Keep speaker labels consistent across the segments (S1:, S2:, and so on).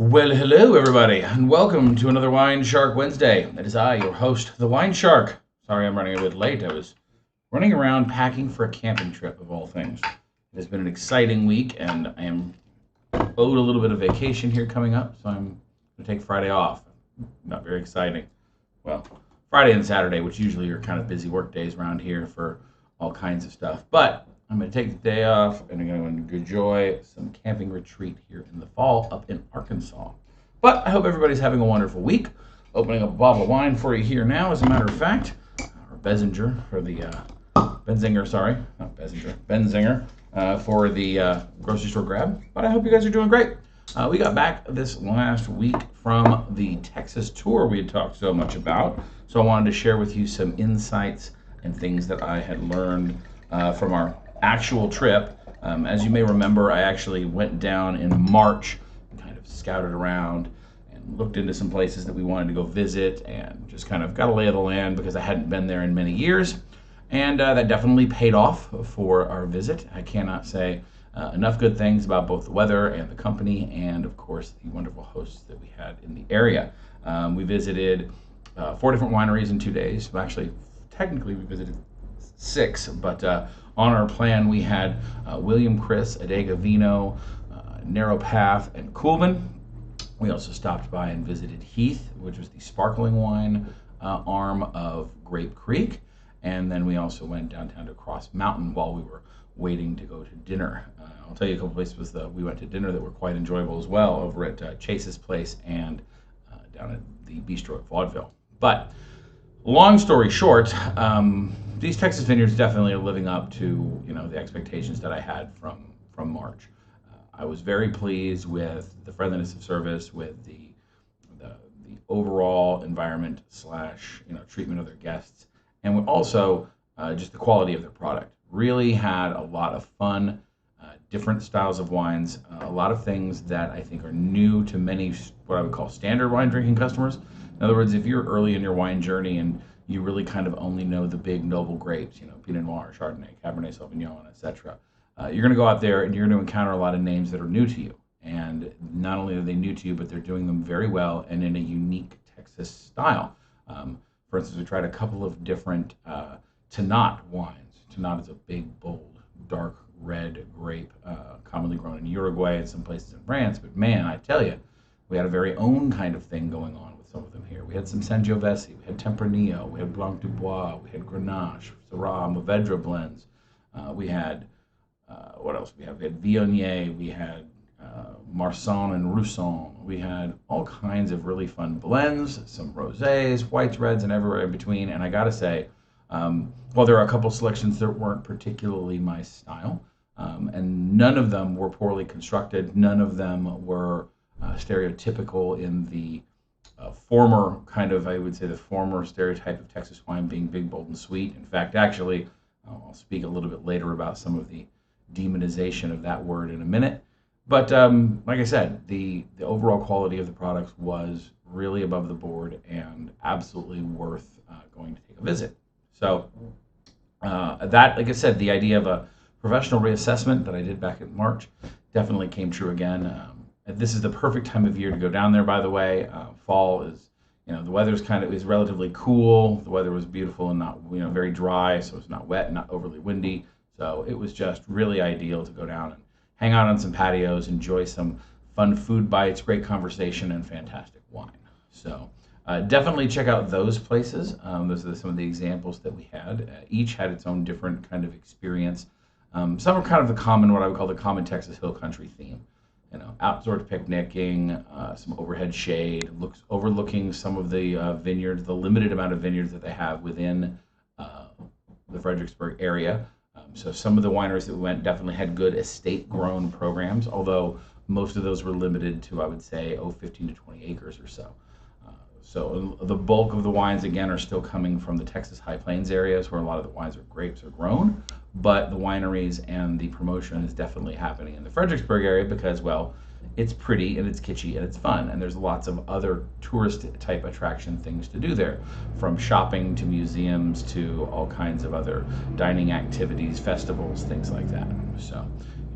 S1: Well, hello everybody, and welcome to another WineShark Wednesday. It is I, your host, the WineShark. Sorry I'm running a bit late. I was running around packing for a camping trip, of all things. It has been an exciting week, and I am owed a little bit of vacation here coming up, so I'm going to take Friday off. Not very exciting. Well, Friday and Saturday, which usually are kind of busy work days around here for all kinds of stuff. But I'm going to take the day off, and I'm going to enjoy some camping retreat here in the fall up in Arkansas. But I hope everybody's having a wonderful week. Opening up a bottle of wine for you here now, as a matter of fact. Or Benzinger for the Benzinger for the grocery store grab. But I hope you guys are doing great. We got back this last week from the Texas tour we had talked so much about. So I wanted to share with you some insights and things that I had learned from our actual trip. As you may remember, I actually went down in March and kind of scouted around and looked into some places that we wanted to go visit and just kind of got a lay of the land because I hadn't been there in many years. And that definitely paid off for our visit. I cannot say enough good things about both the weather and the company and, of course, the wonderful hosts that we had in the area. We visited 4 different wineries in 2 days. Well, actually, technically we visited 6, but on our plan we had William Chris, Adega Vino, Narrow Path, and Coolman. We also stopped by and visited Heath, which was the sparkling wine arm of Grape Creek. And then we also went downtown to Cross Mountain while we were waiting to go to dinner. I'll tell you a couple places we went to dinner that were quite enjoyable as well, over at Chase's Place and down at the Bistro at Vaudeville. But long story short, these Texas vineyards definitely are living up to the expectations that I had from March. I was very pleased with the friendliness of service, with the overall environment / treatment of their guests, and with also just the quality of their product. Really had a lot of fun, different styles of wines, a lot of things that I think are new to many what I would call standard wine drinking customers. In other words, if you're early in your wine journey and you really kind of only know the big noble grapes, Pinot Noir, Chardonnay, Cabernet Sauvignon, etc. You're going to go out there and you're going to encounter a lot of names that are new to you. And not only are they new to you, but they're doing them very well and in a unique Texas style. For instance, we tried a couple of different Tannat wines. Tannat is a big, bold, dark red grape, commonly grown in Uruguay and some places in France. But man, I tell you, we had a very own kind of thing going on with some of them here. We had some Sangiovese, we had Tempranillo, we had Blanc du Bois, we had Grenache, Syrah, Mourvedre blends. We had, what else? We had Viognier, we had Marsanne and Roussanne. We had all kinds of really fun blends, some rosés, whites, reds, and everywhere in between. And I gotta say, while there are a couple selections that weren't particularly my style, and none of them were poorly constructed, none of them were stereotypical in the former kind of, I would say, the former stereotype of Texas wine being big, bold, and sweet. In fact, actually, I'll speak a little bit later about some of the demonization of that word in a minute. But like I said, the overall quality of the products was really above the board and absolutely worth going to take a visit. So that, like I said, the idea of a professional reassessment that I did back in March definitely came true again. This is the perfect time of year to go down there, by the way. Fall is, the weather's is relatively cool. The weather was beautiful and not, very dry, so it's not wet, not overly windy. So it was just really ideal to go down and hang out on some patios, enjoy some fun food bites, great conversation, and fantastic wine. So definitely check out those places. Those are some of the examples that we had. Each had its own different kind of experience. Some are kind of what I would call the common Texas hill country theme. Outdoor picnicking, some overhead shade, overlooking some of the vineyards, the limited amount of vineyards that they have within the Fredericksburg area. So some of the wineries that we went definitely had good estate-grown programs, although most of those were limited to, I would say, 15 to 20 acres or so. So the bulk of the wines, again, are still coming from the Texas High Plains areas where a lot of the grapes are grown, but the wineries and the promotion is definitely happening in the Fredericksburg area because, well, it's pretty and it's kitschy and it's fun, and there's lots of other tourist-type attraction things to do there, from shopping to museums to all kinds of other dining activities, festivals, things like that. So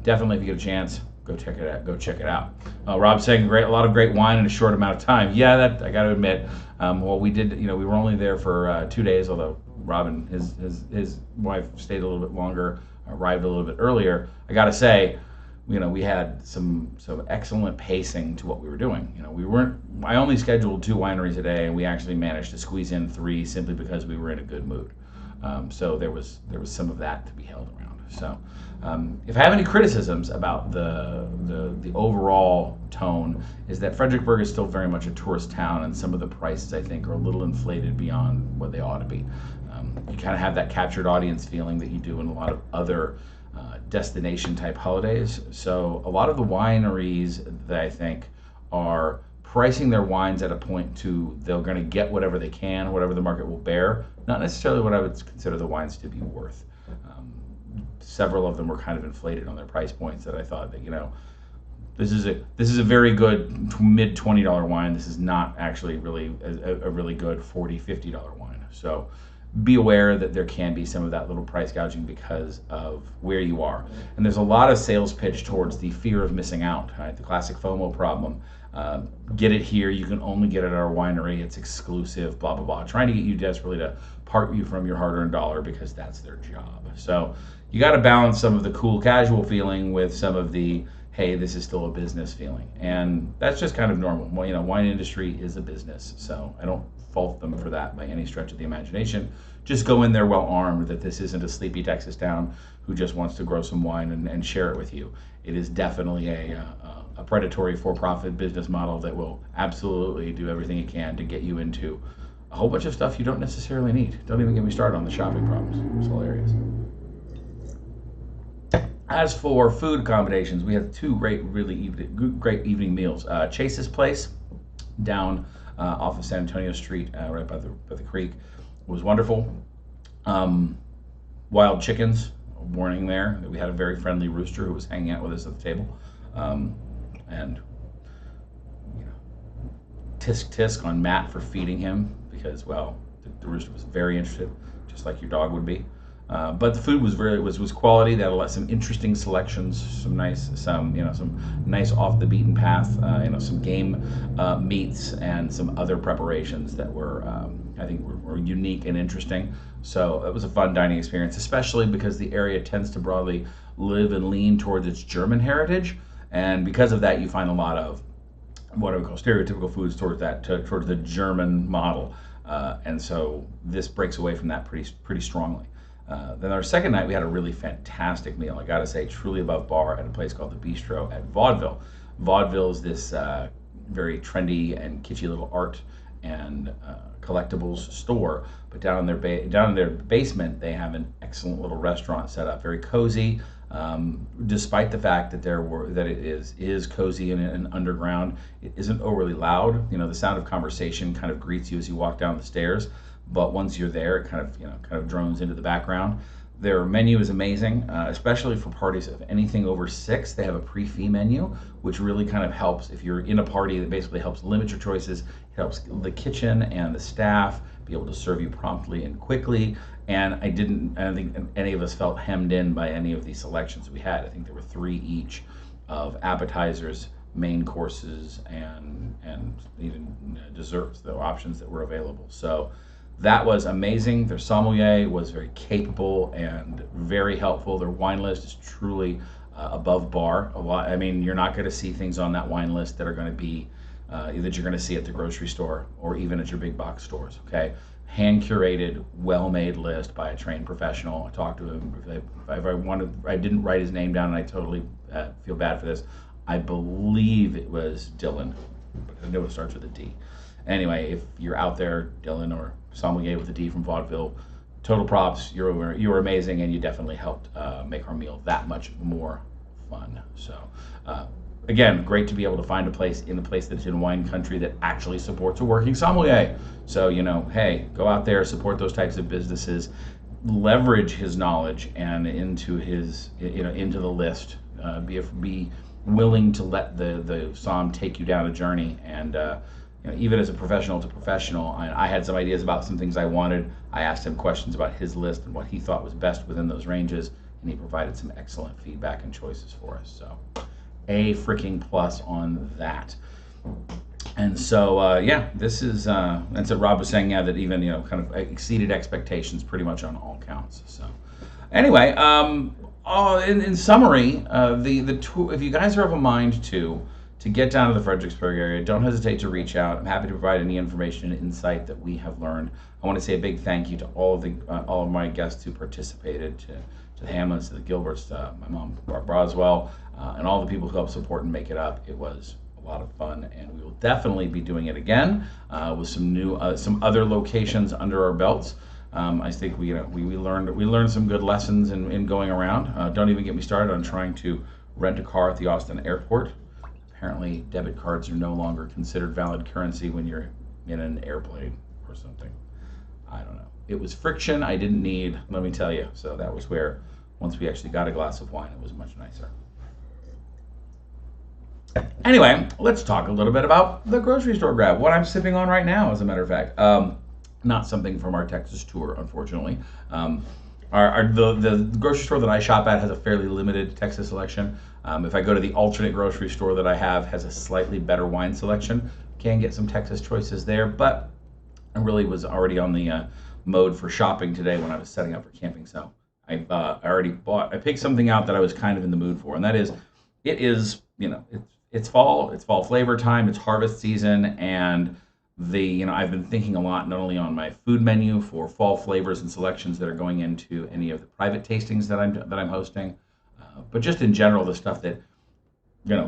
S1: definitely, if you get a chance, go check it out. Go check it out. Rob's saying a lot of great wine in a short amount of time. Yeah, that I got to admit. Well, we did. We were only there for 2 days, although Rob and his wife stayed a little bit longer, arrived a little bit earlier. I got to say, we had some excellent pacing to what we were doing. I only scheduled 2 wineries a day, and we actually managed to squeeze in 3 simply because we were in a good mood. So there was some of that to be held around. So if I have any criticisms about the overall tone, is that Fredericksburg is still very much a tourist town, and some of the prices I think are a little inflated beyond what they ought to be. You kind of have that captured audience feeling that you do in a lot of other destination type holidays. So a lot of the wineries that I think are pricing their wines at a point to they're going to get whatever they can, whatever the market will bear, not necessarily what I would consider the wines to be worth. Several of them were kind of inflated on their price points that I thought that this is a very good mid $20 wine. This is not actually really a really good $40, $50 wine. So be aware that there can be some of that little price gouging because of where you are. And there's a lot of sales pitch towards the fear of missing out, right? The classic FOMO problem. Get it here, you can only get it at our winery, it's exclusive, blah, blah, blah. Trying to get you desperately to part you from your hard-earned dollar because that's their job. So you got to balance some of the cool casual feeling with some of the, hey, this is still a business feeling. And that's just kind of normal. Well, wine industry is a business, so I don't fault them for that by any stretch of the imagination. Just go in there well armed that this isn't a sleepy Texas town who just wants to grow some wine and share it with you. It is definitely a predatory for-profit business model that will absolutely do everything it can to get you into a whole bunch of stuff you don't necessarily need. Don't even get me started on the shopping problems. It's hilarious. As for food accommodations, we had 2 great evening meals. Chase's Place down off of San Antonio Street, right by the creek, was wonderful. Wild chickens, a warning there. We had a very friendly rooster who was hanging out with us at the table. And tisk on Matt for feeding him because, well, the rooster was very interested, just like your dog would be. But the food was quality. They had some interesting selections, some nice off the beaten path, some game meats and some other preparations that were I think were unique and interesting. So it was a fun dining experience, especially because the area tends to broadly live and lean towards its German heritage, and because of that, you find a lot of what I would call stereotypical foods towards the German model, and so this breaks away from that pretty strongly. Then our second night, we had a really fantastic meal. I gotta say, truly above bar at a place called the Bistro at Vaudeville. Vaudeville is this very trendy and kitschy little art and collectibles store, but down in their basement, they have an excellent little restaurant set up, very cozy. Despite the fact that it is cozy and underground, it isn't overly loud. The sound of conversation kind of greets you as you walk down the stairs. But once you're there, it kind of drones into the background. Their menu is amazing, especially for parties of anything over 6. They have a pre-fee menu, which really kind of helps if you're in a party. That basically helps limit your choices. It helps the kitchen and the staff be able to serve you promptly and quickly. And I don't think any of us felt hemmed in by any of the selections we had. I think there were 3 each of appetizers, main courses, and even desserts, the options that were available. So that was amazing. Their sommelier was very capable and very helpful. Their wine list is truly above bar. You're not going to see things on that wine list that are going to be that you're going to see at the grocery store or even at your big box stores. Okay, hand curated, well-made list by a trained professional. I talked to him. I didn't write his name down, and I totally feel bad for this. I believe it was Dylan, but I know it starts with a D. Anyway, if you're out there, Dylan or sommelier with a D from Vaudeville, total props. You were amazing, and you definitely helped make our meal that much more fun. So, again, great to be able to find a place that's in wine country that actually supports a working sommelier. So, hey, go out there, support those types of businesses, leverage his knowledge and into the list. Be willing to let the som take you down a journey, and even as a professional to professional, I had some ideas about some things I wanted. I asked him questions about his list and what he thought was best within those ranges, and he provided some excellent feedback and choices for us. So A freaking plus on that. And so, yeah, this is, and so Rob was saying, yeah, that even, kind of exceeded expectations pretty much on all counts. So, anyway, in summary, if you guys are of a mind to get down to the Fredericksburg area, don't hesitate to reach out. I'm happy to provide any information and insight that we have learned. I want to say a big thank you to all of my guests who participated, to the Hamlins, to the Gilberts, my mom, Barb Broswell, and all the people who helped support and make it up. It was a lot of fun, and we will definitely be doing it again with some other locations under our belts. I think we learned some good lessons in going around. Don't even get me started on trying to rent a car at the Austin airport. Apparently, debit cards are no longer considered valid currency when you're in an airplane or something. I don't know. It was friction I didn't need, let me tell you. So that was where, once we actually got a glass of wine, it was much nicer. Anyway, let's talk a little bit about the grocery store grab. What I'm sipping on right now, as a matter of fact. Not something from our Texas tour, unfortunately. The grocery store that I shop at has a fairly limited Texas selection. If I go to the alternate grocery store that I have, has a slightly better wine selection. Can get some Texas choices there, but I really was already on the mode for shopping today when I was setting up for camping. So I picked something out that I was kind of in the mood for, and that is, it's fall flavor time, it's harvest season, and I've been thinking a lot not only on my food menu for fall flavors and selections that are going into any of the private tastings that I'm hosting, but just in general the stuff that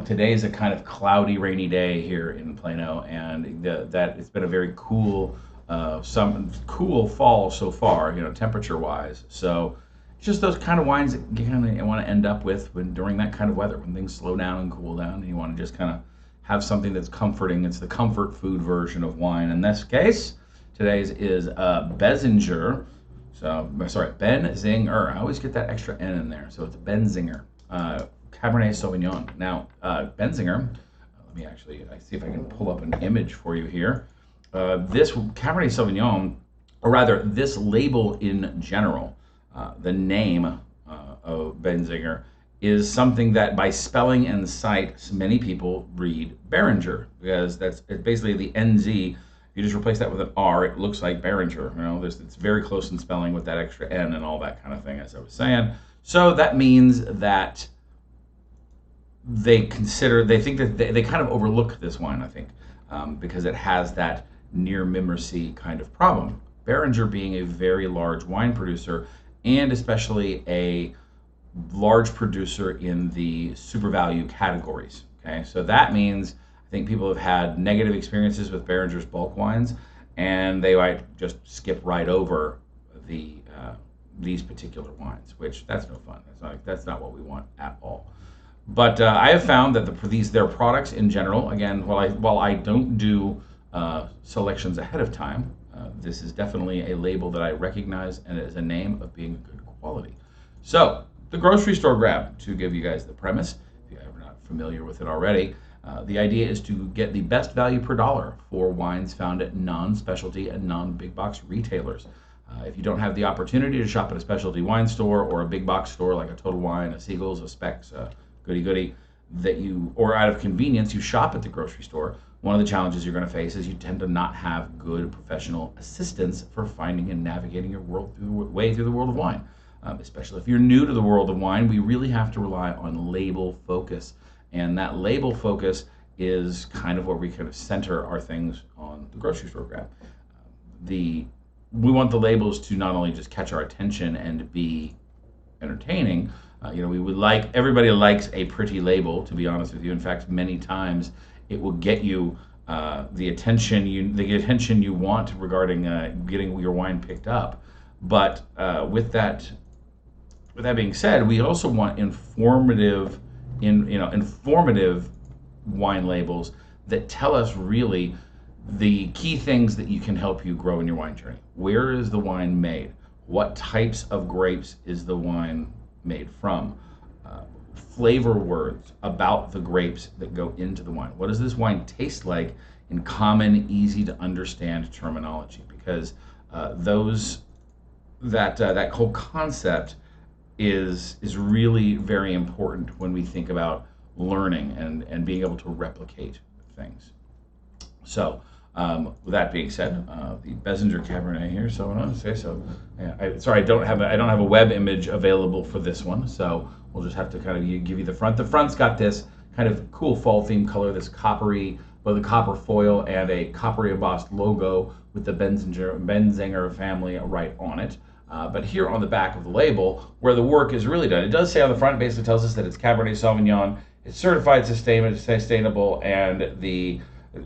S1: today is a kind of cloudy, rainy day here in Plano, and that it's been a very cool fall so far, temperature wise. So it's just those kind of wines that you kind of want to end up with during that kind of weather, when things slow down and cool down, and you want to just kind of have something that's comforting. It's the comfort food version of wine. In this case, today's is Benzinger. Benzinger. I always get that extra N in there. So it's Benzinger Cabernet Sauvignon. Now, Benzinger, let me actually see if I can pull up an image for you here. This Cabernet Sauvignon, or rather this label in general, the name of Benzinger, is something that by spelling and sight, many people read Beringer, because it's basically the NZ. If you just replace that with an R, it looks like Beringer. It's very close in spelling with that extra N and all that kind of thing, as I was saying. So that means that they think that they kind of overlook this wine, I think, because it has that near mimicry kind of problem. Beringer being a very large wine producer, and especially a large producer in the super value categories. Okay, so that means I think people have had negative experiences with Beringer's bulk wines, and they might just skip right over these particular wines, which that's no fun. That's not what we want at all. But I have found that their products in general, again, while I don't do selections ahead of time, this is definitely a label that I recognize, and it is a name of being good quality. So the grocery store grab, to give you guys the premise, if you're not familiar with it already, the idea is to get the best value per dollar for wines found at non-specialty and non-big box retailers. If you don't have the opportunity to shop at a specialty wine store or a big box store like a Total Wine, a Siegel's, a Specs, a Goody Goody, or out of convenience, you shop at the grocery store, one of the challenges you're going to face is you tend to not have good professional assistance for finding and navigating your way through the world of wine. Especially if you're new to the world of wine, we really have to rely on label focus. And that label focus is kind of where we kind of center our things on the grocery store grab. We want the labels to not only just catch our attention and be entertaining. Everybody likes a pretty label, to be honest with you. In fact, many times it will get you the attention you want regarding getting your wine picked up. But with that being said, we also want informative wine labels that tell us really the key things that you can help you grow in your wine journey. Where is the wine made? What types of grapes is the wine made from? Flavor words about the grapes that go into the wine. What does this wine taste like in common, easy to understand terminology? Because that whole concept is really very important when we think about learning and being able to replicate things. So, with that being said, the Benzinger Cabernet here. So I want to say so. Yeah, sorry, I don't have a web image available for this one. So we'll just have to kind of give you the front. The front's got this kind of cool fall theme color, this coppery, both a copper foil and a coppery embossed logo with the Benzinger family right on it. But here on the back of the label, where the work is really done, it does say on the front, it basically tells us that it's Cabernet Sauvignon, it's certified sustainable, and the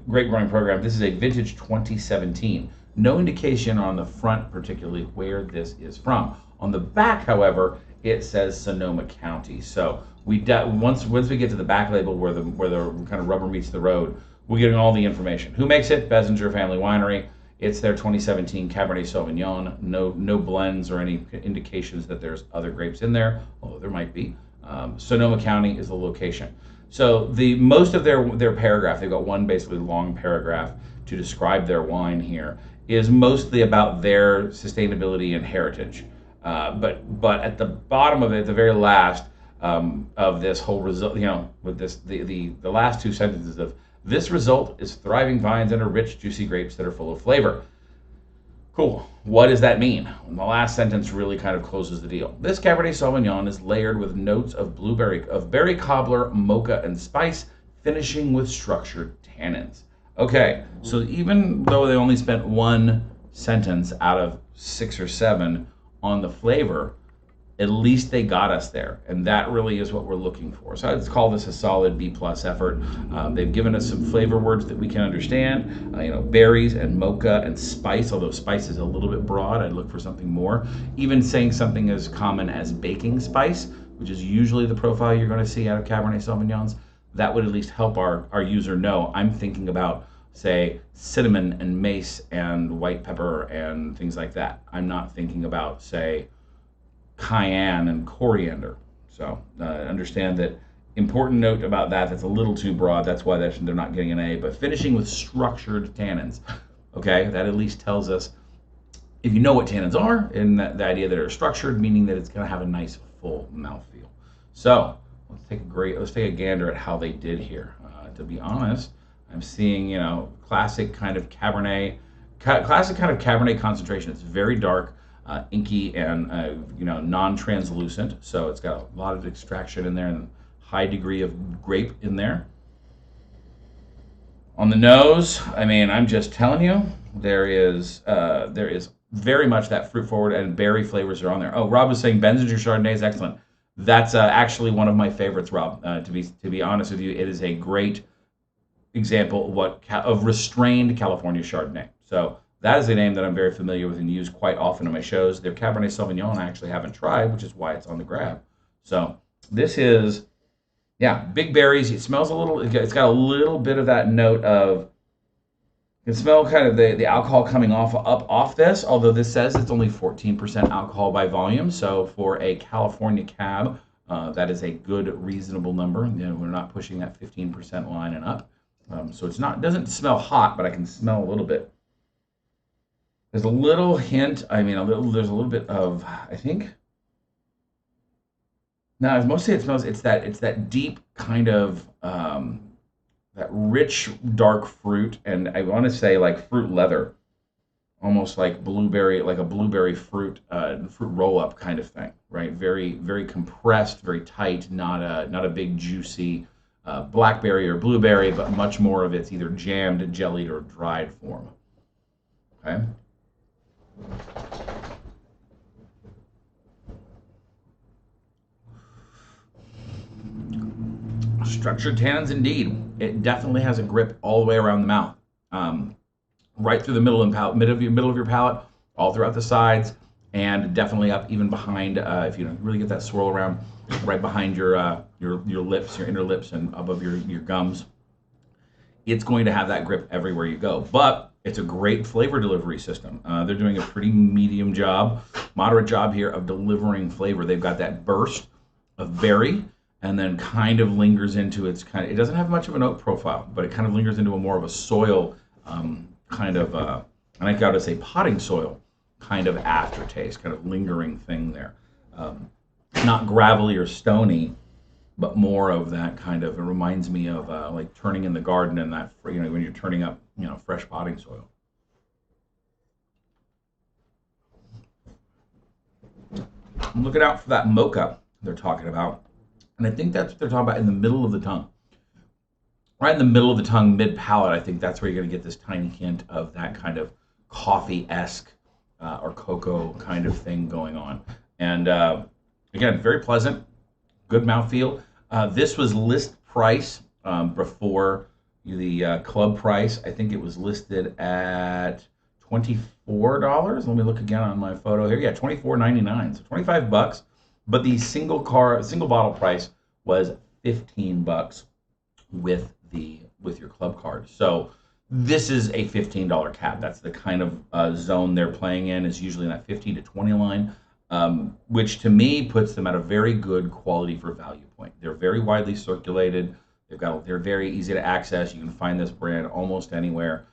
S1: grape growing program. This is a vintage 2017. No indication on the front particularly where this is from. On the back, however, it says Sonoma County. So once we get to the back label where the kind of rubber meets the road, we're getting all the information. Who makes it? Benzinger Family Winery. It's their 2017 Cabernet Sauvignon. No blends or any indications that there's other grapes in there, although there might be. Sonoma County is the location. So most of their paragraph, they've got one basically long paragraph to describe their wine here, is mostly about their sustainability and heritage. But at the bottom of it, the very last of this whole result, with this the last two sentences of this result is thriving vines and rich, juicy grapes that are full of flavor. Cool. What does that mean? Well, the last sentence really kind of closes the deal. This Cabernet Sauvignon is layered with notes of berry cobbler, mocha, and spice, finishing with structured tannins. Okay, so even though they only spent one sentence out of 6 or 7 on the flavor, at least they got us there, and that really is what we're looking for. So I'd call this a solid B+ effort. They've given us some flavor words that we can understand, berries and mocha and spice, although spice is a little bit broad. I'd look for something more. Even saying something as common as baking spice, which is usually the profile you're going to see out of Cabernet Sauvignons, that would at least help our user know I'm thinking about, say, cinnamon and mace and white pepper and things like that. I'm not thinking about, say, cayenne and coriander. So understand that important note about that's a little too broad. That's why they're not getting an A. But finishing with structured tannins, okay, that at least tells us if you know what tannins are, and the idea that they're structured, meaning that it's going to have a nice full mouthfeel. So let's take a gander at how they did here. To be honest, I'm seeing classic kind of Cabernet concentration. It's very dark. Inky and non-translucent, so it's got a lot of extraction in there and high degree of grape in there. On the nose, I'm just telling you, there is very much that fruit forward and berry flavors are on there. Oh, Rob was saying Benzinger Chardonnay is excellent. That's actually one of my favorites, Rob. To be honest with you, it is a great example of restrained California Chardonnay. So that is a name that I'm very familiar with and use quite often in my shows. Their Cabernet Sauvignon I actually haven't tried, which is why it's on the grab. So this is, big berries. It smells it's got a little bit of that note of, you can smell kind of the alcohol coming off this, although this says it's only 14% alcohol by volume. So for a California cab, that is a good, reasonable number. We're not pushing that 15% line and up. So it doesn't smell hot, but I can smell a little bit. There's a little hint, there's a little bit of, I think, no, mostly it's that deep kind of, that rich, dark fruit, and I want to say like fruit leather, almost like blueberry, like a blueberry fruit roll-up kind of thing, right? Very, very compressed, very tight, not a big, juicy blackberry or blueberry, but much more of it's either jammed, jellied, or dried form, okay? Structured tannins indeed. It definitely has a grip all the way around the mouth, right through the middle of your palate, all throughout the sides, and definitely up even behind. If you really get that swirl around, right behind your lips, your inner lips, and above your gums, it's going to have that grip everywhere you go. But it's a great flavor delivery system. They're doing a pretty moderate job here of delivering flavor. They've got that burst of berry, and then kind of lingers into it doesn't have much of an oak profile, but it kind of lingers into more of a soil and I gotta say potting soil kind of aftertaste, kind of lingering thing there. Not gravelly or stony, but more of that kind of, it reminds me of like turning in the garden and that, when you're turning up, fresh potting soil. I'm looking out for that mocha they're talking about. And I think that's what they're talking about in the middle of the tongue. Right in the middle of the tongue, mid palate, I think that's where you're going to get this tiny hint of that kind of coffee-esque or cocoa kind of thing going on. And again, very pleasant, good mouthfeel. This was list price before the club price. I think it was listed at $24. Let me look again on my photo here. Yeah, $24.99, so $25. But the single bottle price was $15 with your club card. So this is a $15 cap. That's the kind of zone they're playing in, is usually in that 15 to 20 line, which to me puts them at a very good quality for value point. They're very widely circulated. They're very easy to access. You can find this brand almost anywhere.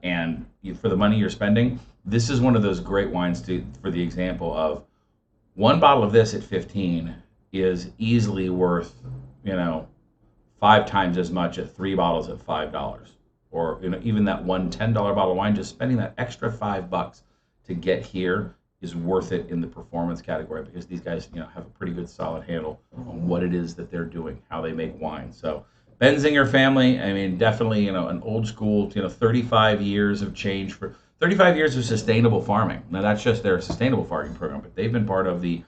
S1: And for the money you're spending, this is one of those great wines for the example of one bottle of this at 15 is easily worth, 5 times as much at 3 bottles at $5, or even that one $10 bottle of wine. Just spending that extra $5 to get here is worth it in the performance category, because these guys have a pretty good solid handle on what it is that they're doing, how they make wine. So Benzinger family, I mean, definitely an old school, 35 years of change for 35 years of sustainable farming. Now that's just their sustainable farming program, but they've been part of the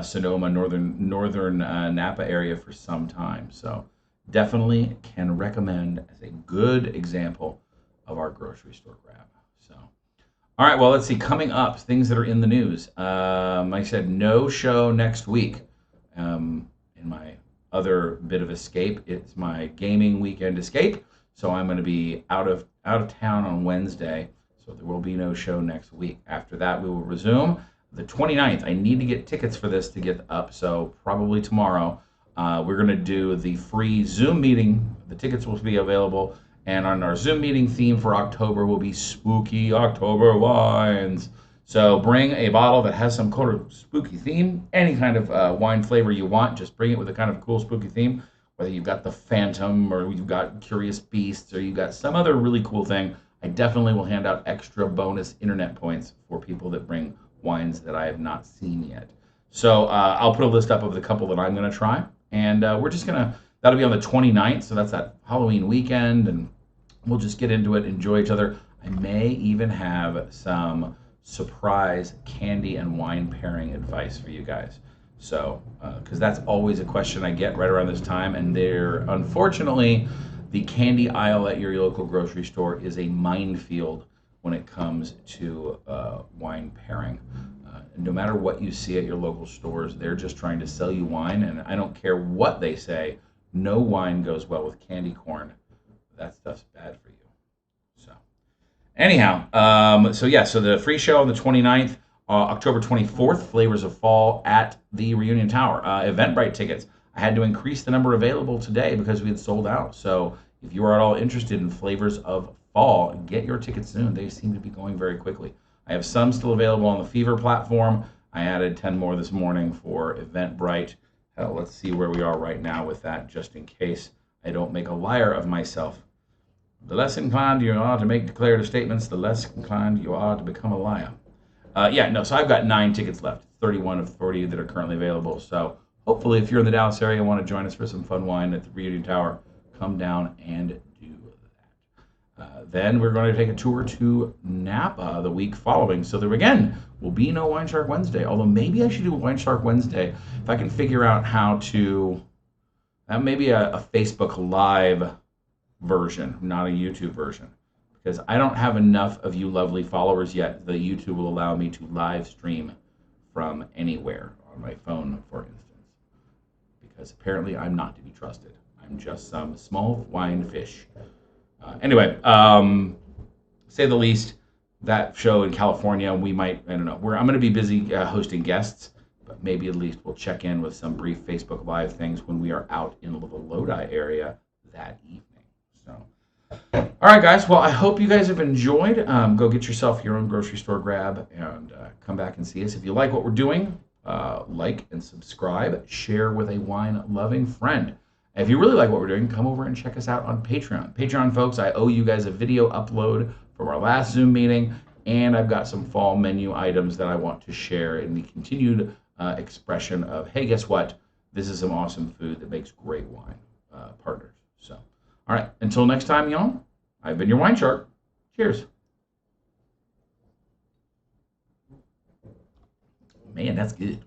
S1: Sonoma northern Napa area for some time. So definitely can recommend as a good example of our grocery store grab. So, all right, well, let's see. Coming up, things that are in the news. Like I said, no show next week. In my other bit of escape, it's my gaming weekend escape. So I'm going to be out of town on Wednesday. So there will be no show next week. After that, we will resume the 29th. I need to get tickets for this to get up, so probably tomorrow. We're going to do the free Zoom meeting. The tickets will be available. And on our Zoom meeting theme for October will be spooky October wines. So bring a bottle that has some kind of spooky theme, any kind of wine flavor you want. Just bring it with a kind of cool spooky theme, whether you've got the Phantom or you've got Curious Beasts or you've got some other really cool thing. I definitely will hand out extra bonus internet points for people that bring wines that I have not seen yet. So I'll put a list up of the couple that I'm going to try. And we're just going to, that'll be on the 29th. So that's that Halloween weekend. And we'll just get into it, enjoy each other. I may even have some surprise candy and wine pairing advice for you guys. So, because that's always a question I get right around this time. And unfortunately, the candy aisle at your local grocery store is a minefield when it comes to wine pairing. No matter what you see at your local stores, they're just trying to sell you wine, and I don't care what they say, no wine goes well with candy corn. That stuff's bad for you. So anyhow, so the free show on the 29th, October 24th, Flavors of Fall at the Reunion Tower. Eventbrite tickets. I had to increase the number available today because we had sold out. So if you are at all interested in Flavors of Fall, get your tickets soon. They seem to be going very quickly. I have some still available on the Fever platform. I added 10 more this morning for Eventbrite. Hell, let's see where we are right now with that, just in case I don't make a liar of myself. The less inclined you are to make declarative statements, the less inclined you are to become a liar. So I've got 9 tickets left, 31 of 40 that are currently available. So hopefully if you're in the Dallas area and want to join us for some fun wine at the Reunion Tower, come down and do that. Then we're going to take a tour to Napa the week following. So there again will be no WineShark Wednesday, although maybe I should do a WineShark Wednesday if I can figure out how to, maybe a Facebook Live version, not a YouTube version, because I don't have enough of you lovely followers yet that YouTube will allow me to live stream from anywhere on my phone, for instance, because apparently I'm not to be trusted. I'm just some small wine fish. Anyway, say the least, that show in California, we might, I don't know, I'm going to be busy hosting guests, but maybe at least we'll check in with some brief Facebook Live things when we are out in the Lodi area that evening. So, all right, guys. Well, I hope you guys have enjoyed. Go get yourself your own grocery store grab and come back and see us. If you like what we're doing, like and subscribe, share with a wine-loving friend. If you really like what we're doing, come over and check us out on Patreon. Patreon, folks, I owe you guys a video upload from our last Zoom meeting, and I've got some fall menu items that I want to share in the continued expression of, hey, guess what? This is some awesome food that makes great wine partners. So, all right, until next time, y'all, I've been your Wine Shark. Cheers. Man, that's good.